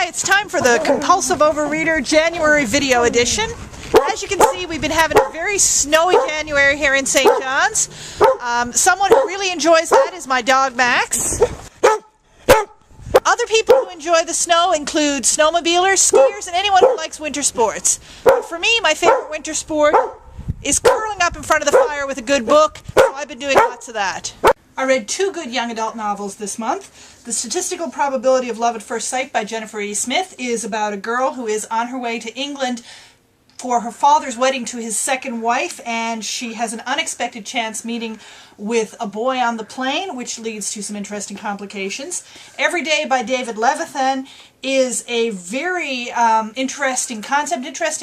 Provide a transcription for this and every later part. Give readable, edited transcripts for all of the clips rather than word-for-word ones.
Hi, it's time for the Compulsive Overreader January video edition. As you can see, we've been having a very snowy January here in St. John's. Someone who really enjoys that is my dog Max. Other people who enjoy the snow include snowmobilers, skiers, and anyone who likes winter sports. But for me, my favorite winter sport is curling up in front of the fire with a good book, so I've been doing lots of that. I read two good young adult novels this month. The Statistical Probability of Love at First Sight by Jennifer E. Smith is about a girl who is on her way to England for her father's wedding to his second wife, and she has an unexpected chance meeting with a boy on the plane, which leads to some interesting complications. Every Day by David Levithan is a very interesting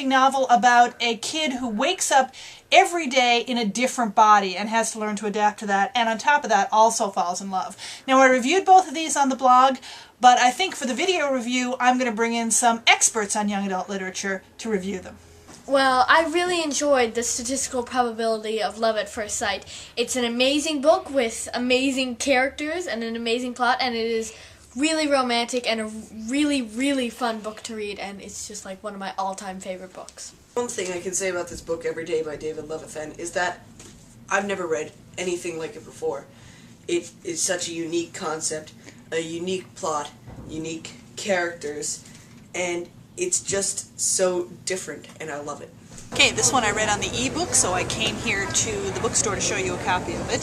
novel about a kid who wakes up every day in a different body and has to learn to adapt to that, and on top of that also falls in love. Now, I reviewed both of these on the blog, but I think for the video review I'm going to bring in some experts on young adult literature to review them. Well, I really enjoyed The Statistical Probability of Love at First Sight. It's an amazing book with amazing characters and an amazing plot, and it is really romantic and a really, really fun book to read, and it's just like one of my all-time favorite books. One thing I can say about this book, Every Day by David Levithan, is that I've never read anything like it before. It is such a unique concept, a unique plot, unique characters, and it's just so different, and I love it. Okay, this one I read on the ebook, so I came here to the bookstore to show you a copy of it.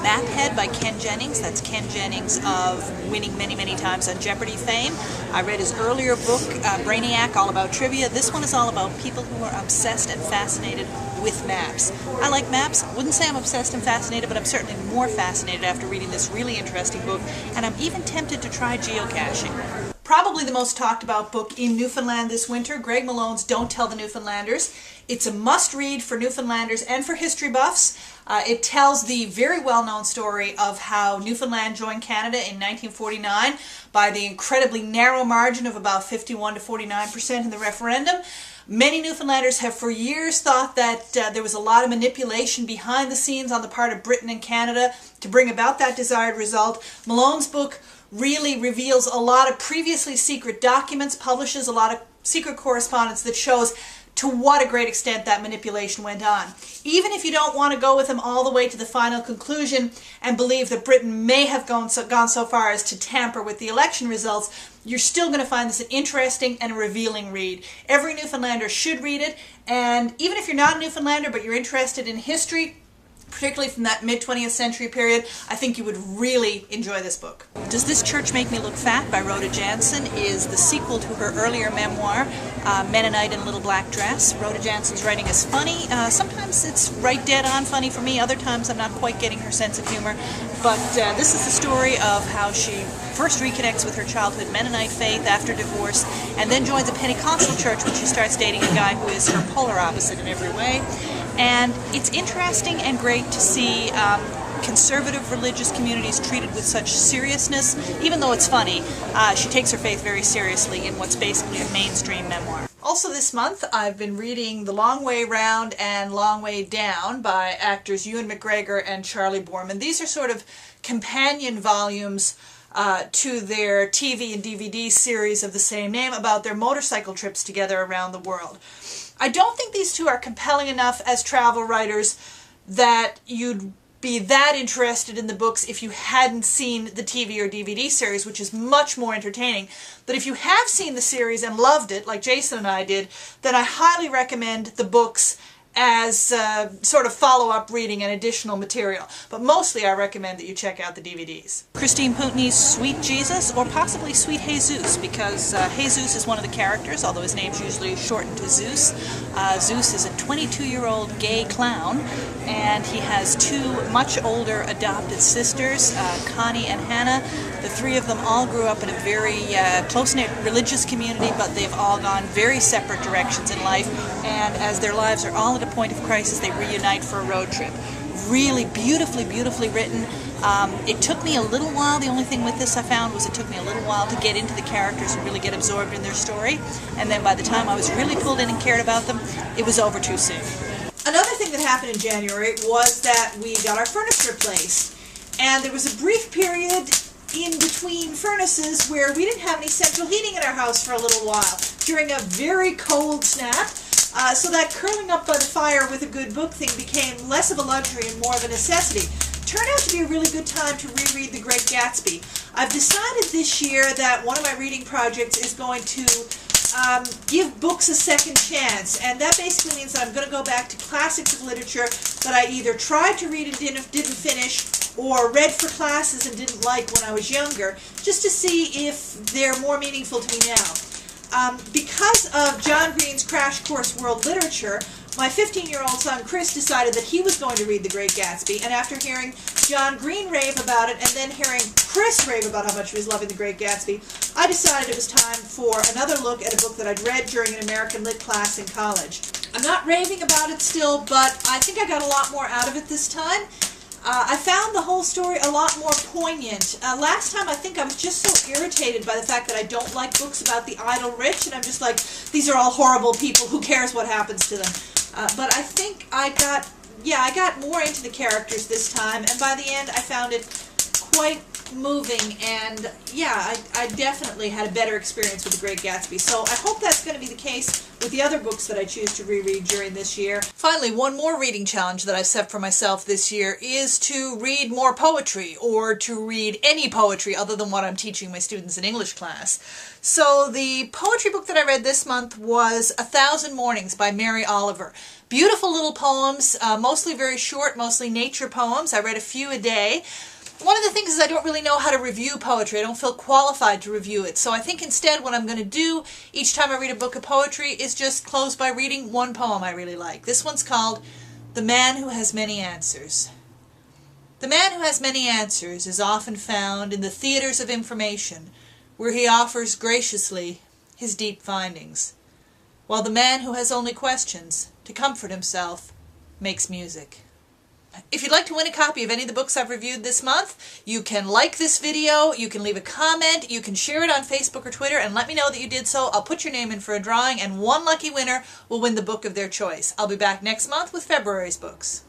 Maphead by Ken Jennings. That's Ken Jennings of winning many, many times on Jeopardy fame. I read his earlier book, Brainiac, all about trivia. This one is all about people who are obsessed and fascinated with maps. I like maps. Wouldn't say I'm obsessed and fascinated, but I'm certainly more fascinated after reading this really interesting book, and I'm even tempted to try geocaching. Probably the most talked about book in Newfoundland this winter, Greg Malone's Don't Tell the Newfoundlanders. It's a must-read for Newfoundlanders and for history buffs. It tells the very well-known story of how Newfoundland joined Canada in 1949 by the incredibly narrow margin of about 51 to 49% in the referendum. Many Newfoundlanders have for years thought that there was a lot of manipulation behind the scenes on the part of Britain and Canada to bring about that desired result. Malone's book really reveals a lot of previously secret documents, publishes a lot of secret correspondence that shows to what a great extent that manipulation went on. Even if you don't want to go with him all the way to the final conclusion and believe that Britain may have gone so far as to tamper with the election results, you're still going to find this an interesting and revealing read. Every Newfoundlander should read it, and even if you're not a Newfoundlander but you're interested in history, particularly from that mid-20th century period, I think you would really enjoy this book. Does This Church Make Me Look Fat by Rhoda Jansen is the sequel to her earlier memoir, Mennonite in a Little Black Dress. Rhoda Jansen's writing is funny. Sometimes it's right dead on funny for me, other times I'm not quite getting her sense of humor. But this is the story of how she first reconnects with her childhood Mennonite faith after divorce, and then joins a Pentecostal church when she starts dating a guy who is her polar opposite in every way. And it's interesting and great to see conservative religious communities treated with such seriousness. Even though it's funny, she takes her faith very seriously in what's basically a mainstream memoir. Also this month, I've been reading The Long Way Round and Long Way Down by actors Ewan McGregor and Charlie Boorman. These are sort of companion volumes to their TV and DVD series of the same name about their motorcycle trips together around the world. I don't think these two are compelling enough as travel writers that you'd be that interested in the books if you hadn't seen the TV or DVD series, which is much more entertaining. But if you have seen the series and loved it, like Jason and I did, then I highly recommend the books as sort of follow-up reading and additional material. But mostly I recommend that you check out the DVDs. Christine Pootney's Sweet Jesus, or possibly Sweet Jesus, because Jesus is one of the characters, although his name's usually shortened to Zeus. Zeus is a 22-year-old gay clown, and he has two much older adopted sisters, Connie and Hannah. The three of them all grew up in a very close-knit religious community, but they've all gone very separate directions in life, and as their lives are all at a point of crisis, they reunite for a road trip. Really beautifully, beautifully written. It took me a little while. The only thing with this I found was it took me a little while to get into the characters and really get absorbed in their story, and then by the time I was really pulled in and cared about them, it was over too soon. Another thing that happened in January was that we got our furniture replaced, and there was a brief period in between furnaces where we didn't have any central heating in our house for a little while during a very cold snap. So that curling up by the fire with a good book thing became less of a luxury and more of a necessity. Turned out to be a really good time to reread The Great Gatsby. I've decided this year that one of my reading projects is going to give books a second chance, and that basically means that I'm going to go back to classics of literature that I either tried to read and didn't finish, or read for classes and didn't like when I was younger, just to see if they're more meaningful to me now. Because of John Green's Crash Course World Literature, my 15-year-old son Chris decided that he was going to read The Great Gatsby, and after hearing John Green rave about it and then hearing Chris rave about how much he was loving The Great Gatsby, I decided it was time for another look at a book that I'd read during an American Lit class in college. I'm not raving about it still, but I think I got a lot more out of it this time. I found the whole story a lot more poignant. Last time I think I was just so irritated by the fact that I don't like books about the idle rich, and I'm just like, these are all horrible people, who cares what happens to them? But I think I got more into the characters this time, and by the end I found it quite moving, and yeah, I definitely had a better experience with The Great Gatsby. So I hope that's going to be the case with the other books that I choose to reread during this year. Finally, one more reading challenge that I've set for myself this year is to read more poetry, or to read any poetry other than what I'm teaching my students in English class. So the poetry book that I read this month was 1,000 Mornings by Mary Oliver. Beautiful little poems, mostly very short, mostly nature poems. I read a few a day. One of the things is I don't really know how to review poetry. I don't feel qualified to review it. So I think instead what I'm going to do each time I read a book of poetry is just close by reading one poem I really like. This one's called The Man Who Has Many Answers. The man who has many answers is often found in the theaters of information, where he offers graciously his deep findings, while the man who has only questions to comfort himself makes music. If you'd like to win a copy of any of the books I've reviewed this month, you can like this video, you can leave a comment, you can share it on Facebook or Twitter and let me know that you did so. I'll put your name in for a drawing, and one lucky winner will win the book of their choice. I'll be back next month with February's books.